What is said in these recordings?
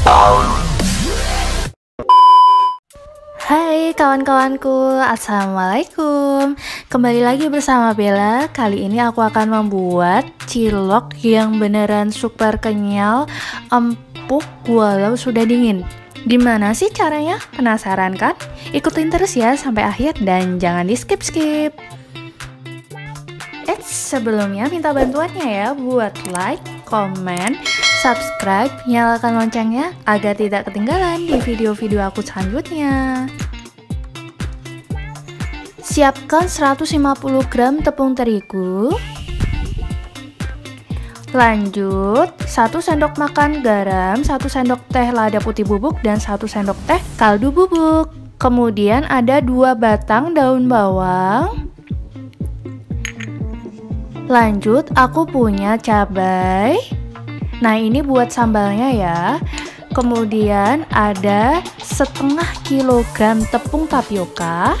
Hai kawan-kawanku, assalamualaikum. Kembali lagi bersama Bella. Kali ini aku akan membuat cilok yang beneran super kenyal, empuk walau sudah dingin. Gimana sih caranya? Penasaran kan? Ikutin terus ya sampai akhir dan jangan di skip-skip. Sebelumnya minta bantuannya ya buat like, comment, subscribe, nyalakan loncengnya agar tidak ketinggalan di video-video aku selanjutnya. Siapkan 150 gram tepung terigu. Lanjut, 1 sendok makan garam, 1 sendok teh lada putih bubuk, dan 1 sendok teh kaldu bubuk. Kemudian ada 2 batang daun bawang. Lanjut, aku punya cabai. Nah, ini buat sambalnya ya. Kemudian ada setengah kilogram tepung tapioka.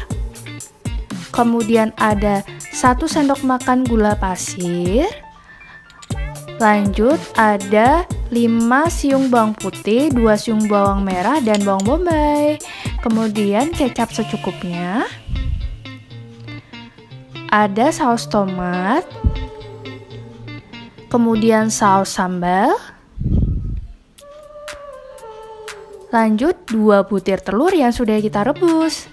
Kemudian ada 1 sendok makan gula pasir. Lanjut, ada 5 siung bawang putih, 2 siung bawang merah, dan bawang bombay. Kemudian kecap secukupnya. Ada saus tomat. Kemudian saus sambal. Lanjut 2 butir telur yang sudah kita rebus.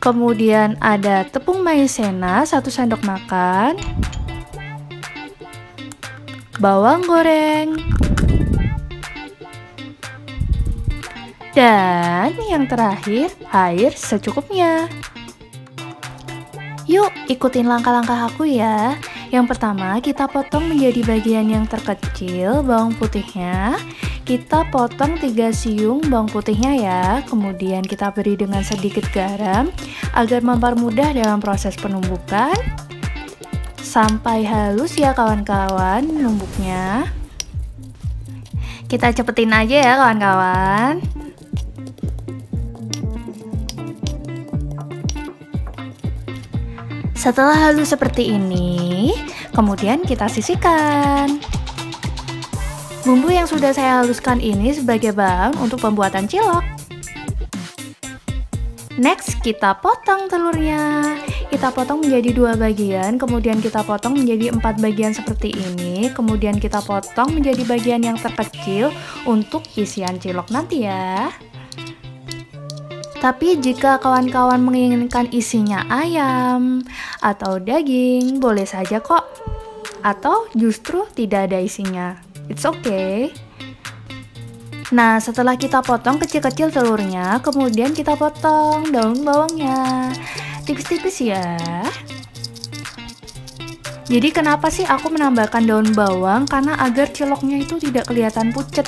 Kemudian ada tepung maizena 1 sendok makan. Bawang goreng. Dan yang terakhir, air secukupnya. Yuk, ikutin langkah-langkah aku ya. Yang pertama, kita potong menjadi bagian yang terkecil bawang putihnya. Kita potong 3 siung bawang putihnya ya. Kemudian kita beri dengan sedikit garam agar mempermudah dalam proses penumbukan. Sampai halus ya kawan-kawan numbuknya. Kita cepetin aja ya kawan-kawan. Setelah halus seperti ini, kemudian kita sisihkan. Bumbu yang sudah saya haluskan ini sebagai bahan untuk pembuatan cilok. Next, kita potong telurnya. Kita potong menjadi 2 bagian, kemudian kita potong menjadi 4 bagian seperti ini. Kemudian kita potong menjadi bagian yang terkecil untuk isian cilok nanti ya. Tapi jika kawan-kawan menginginkan isinya ayam atau daging, boleh saja kok. Atau justru tidak ada isinya. It's okay. Nah, setelah kita potong kecil-kecil telurnya, kemudian kita potong daun bawangnya. Tipis-tipis ya. Jadi kenapa sih aku menambahkan daun bawang? Karena agar ciloknya itu tidak kelihatan pucet.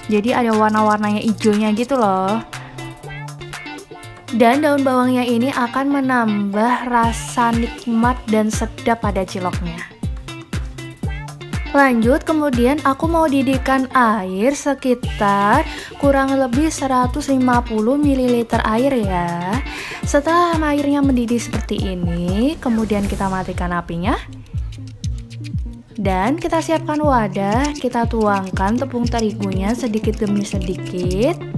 Jadi ada warna-warnanya hijaunya gitu loh. Dan daun bawangnya ini akan menambah rasa nikmat dan sedap pada ciloknya. Lanjut, kemudian aku mau didihkan air sekitar kurang lebih 150 ml air ya. Setelah airnya mendidih seperti ini, kemudian kita matikan apinya. Dan kita siapkan wadah, kita tuangkan tepung terigunya sedikit demi sedikit.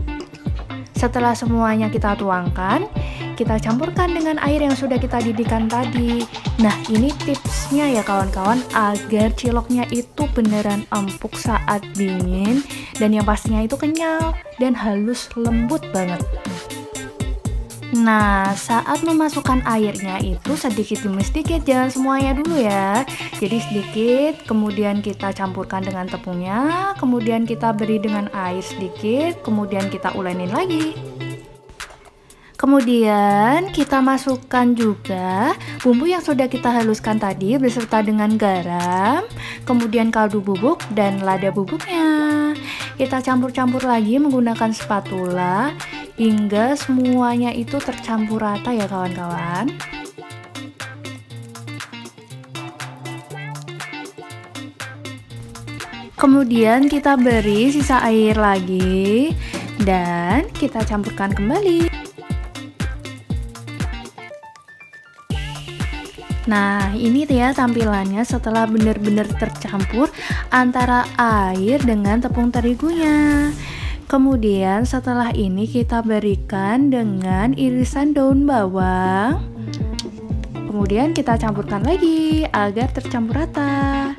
Setelah semuanya kita tuangkan, kita campurkan dengan air yang sudah kita didihkan tadi. Nah, ini tipsnya ya kawan-kawan, agar ciloknya itu beneran empuk saat dingin dan yang pastinya itu kenyal dan halus lembut banget. Nah, saat memasukkan airnya itu sedikit demi sedikit, jangan semuanya dulu ya. Jadi sedikit, kemudian kita campurkan dengan tepungnya, kemudian kita beri dengan air sedikit, kemudian kita ulenin lagi. Kemudian kita masukkan juga bumbu yang sudah kita haluskan tadi beserta dengan garam, kemudian kaldu bubuk dan lada bubuknya. Kita campur-campur lagi menggunakan spatula hingga semuanya itu tercampur rata ya kawan-kawan. Kemudian kita beri sisa air lagi dan kita campurkan kembali. Nah, ini ya tampilannya setelah benar-benar tercampur antara air dengan tepung terigunya. Kemudian setelah ini kita berikan dengan irisan daun bawang. Kemudian kita campurkan lagi agar tercampur rata.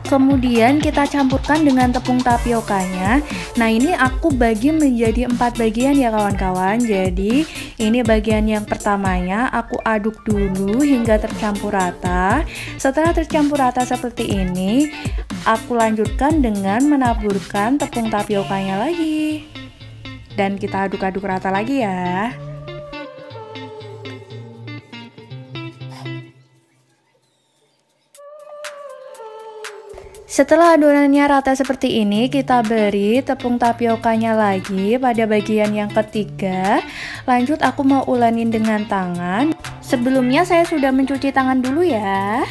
Kemudian kita campurkan dengan tepung tapiokanya. Nah, ini aku bagi menjadi 4 bagian ya kawan-kawan. Jadi ini bagian yang pertamanya aku aduk dulu hingga tercampur rata. Setelah tercampur rata seperti ini, aku lanjutkan dengan menaburkan tepung tapiokanya lagi. Dan kita aduk-aduk rata lagi ya. Setelah adonannya rata seperti ini, kita beri tepung tapiokanya lagi pada bagian yang ketiga. Lanjut aku mau ulenin dengan tangan. Sebelumnya saya sudah mencuci tangan dulu ya.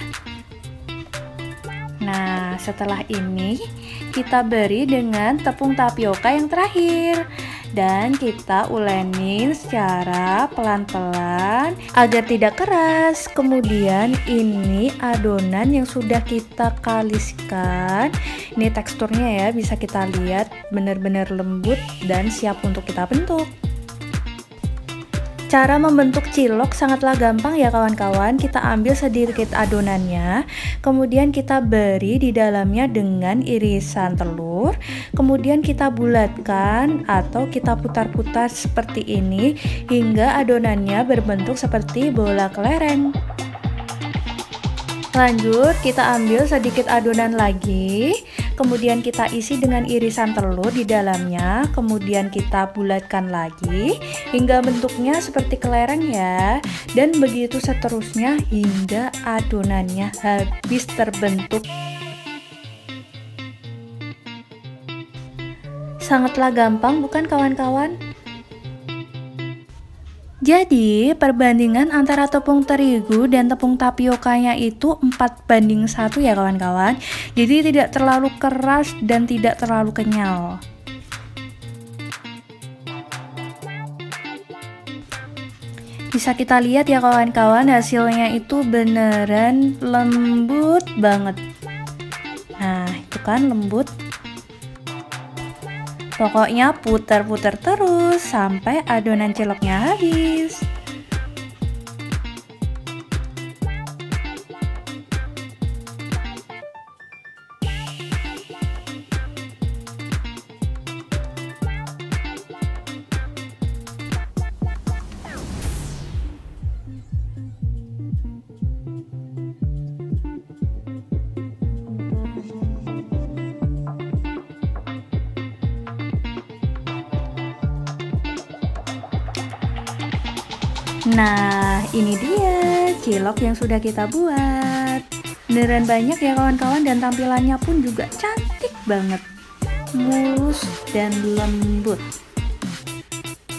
Nah, setelah ini kita beri dengan tepung tapioka yang terakhir. Dan kita ulenin secara pelan-pelan agar tidak keras. Kemudian ini adonan yang sudah kita kaliskan. Ini teksturnya ya, bisa kita lihat benar-benar lembut dan siap untuk kita bentuk. Cara membentuk cilok sangatlah gampang ya kawan-kawan. Kita ambil sedikit adonannya, kemudian kita beri di dalamnya dengan irisan telur, kemudian kita bulatkan atau kita putar-putar seperti ini hingga adonannya berbentuk seperti bola kelereng. Lanjut kita ambil sedikit adonan lagi, kemudian kita isi dengan irisan telur di dalamnya, kemudian kita bulatkan lagi hingga bentuknya seperti kelereng ya, dan begitu seterusnya hingga adonannya habis terbentuk. Sangatlah gampang bukan kawan-kawan? Jadi perbandingan antara tepung terigu dan tepung tapiokanya itu 4:1 ya kawan-kawan. Jadi tidak terlalu keras dan tidak terlalu kenyal. Bisa kita lihat ya kawan-kawan, hasilnya itu beneran lembut banget. Nah, itu kan lembut. Pokoknya putar-putar terus sampai adonan ciloknya habis. Nah, ini dia cilok yang sudah kita buat. Beneran banyak ya kawan-kawan, dan tampilannya pun juga cantik banget. Mulus dan lembut.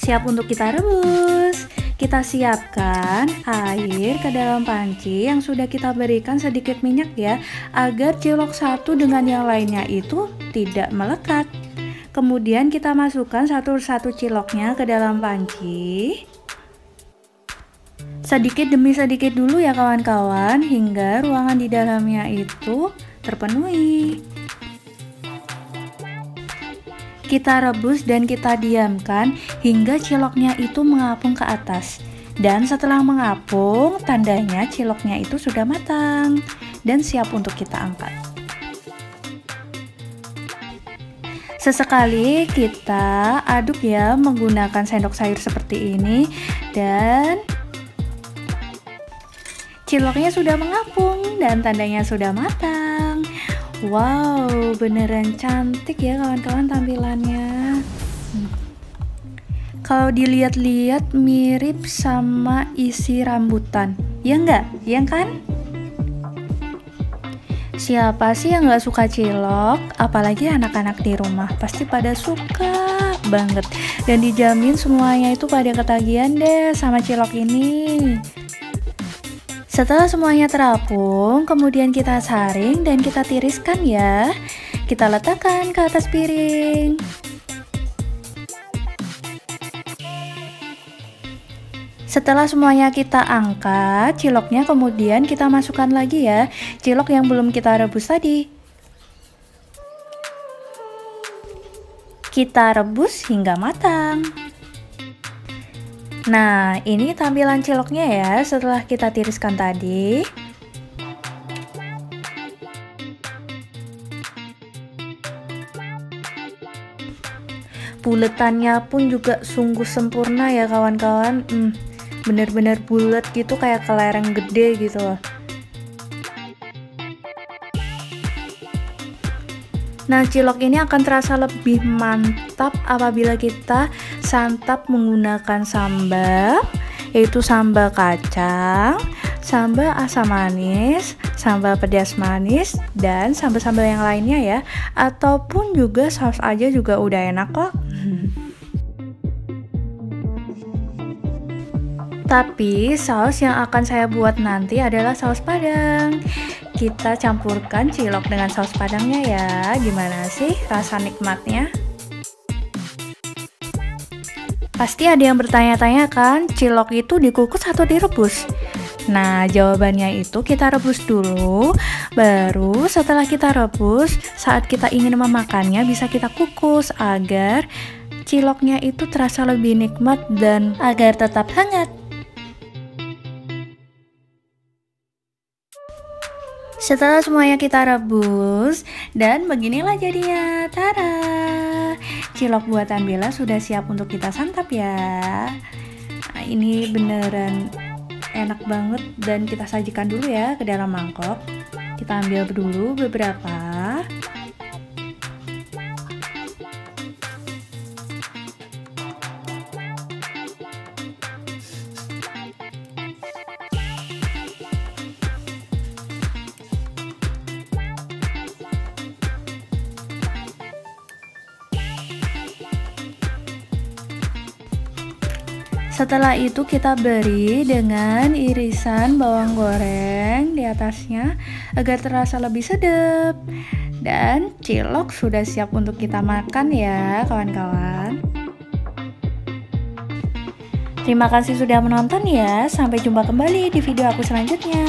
Siap untuk kita rebus. Kita siapkan air ke dalam panci yang sudah kita berikan sedikit minyak ya, agar cilok satu dengan yang lainnya itu tidak melekat. Kemudian kita masukkan satu-satu ciloknya ke dalam panci. Sedikit demi sedikit dulu ya kawan-kawan, hingga ruangan di dalamnya itu terpenuhi. Kita rebus dan kita diamkan hingga ciloknya itu mengapung ke atas. Dan setelah mengapung, tandanya ciloknya itu sudah matang dan siap untuk kita angkat. Sesekali kita aduk ya menggunakan sendok sayur seperti ini, dan ciloknya sudah mengapung dan tandanya sudah matang. Wow, beneran cantik ya kawan-kawan tampilannya. Kalau dilihat-lihat mirip sama isi rambutan, ya enggak? Ya kan? Siapa sih yang nggak suka cilok? Apalagi anak-anak di rumah, pasti pada suka banget. Dan dijamin semuanya itu pada ketagihan deh sama cilok ini. Setelah semuanya terapung, kemudian kita saring dan kita tiriskan ya. Kita letakkan ke atas piring. Setelah semuanya kita angkat, ciloknya kemudian kita masukkan lagi ya, cilok yang belum kita rebus tadi. Kita rebus hingga matang. Nah, ini tampilan ciloknya ya setelah kita tiriskan tadi. Buletannya pun juga sungguh sempurna ya kawan-kawan. Bener-bener bulet gitu, kayak kelereng gede gitu loh. Nah, cilok ini akan terasa lebih mantap apabila kita santap menggunakan sambal, yaitu sambal kacang, sambal asam manis, sambal pedas manis, dan sambal-sambal yang lainnya ya. Ataupun juga saus aja juga udah enak kok. Tapi saus yang akan saya buat nanti adalah saus padang. Kita campurkan cilok dengan saus padangnya ya. Gimana sih rasa nikmatnya? Pasti ada yang bertanya-tanya kan, cilok itu dikukus atau direbus? Nah, jawabannya itu kita rebus dulu, baru setelah kita rebus, saat kita ingin memakannya bisa kita kukus agar ciloknya itu terasa lebih nikmat dan agar tetap hangat. Setelah semuanya kita rebus, dan beginilah jadinya. Tada! Cilok buatan Bella sudah siap untuk kita santap ya. Nah, ini beneran enak banget dan kita sajikan dulu ya ke dalam mangkok. Kita ambil dulu beberapa. Setelah itu kita beri dengan irisan bawang goreng di atasnya agar terasa lebih sedap. Dan cilok sudah siap untuk kita makan ya kawan-kawan. Terima kasih sudah menonton ya. Sampai jumpa kembali di video aku selanjutnya.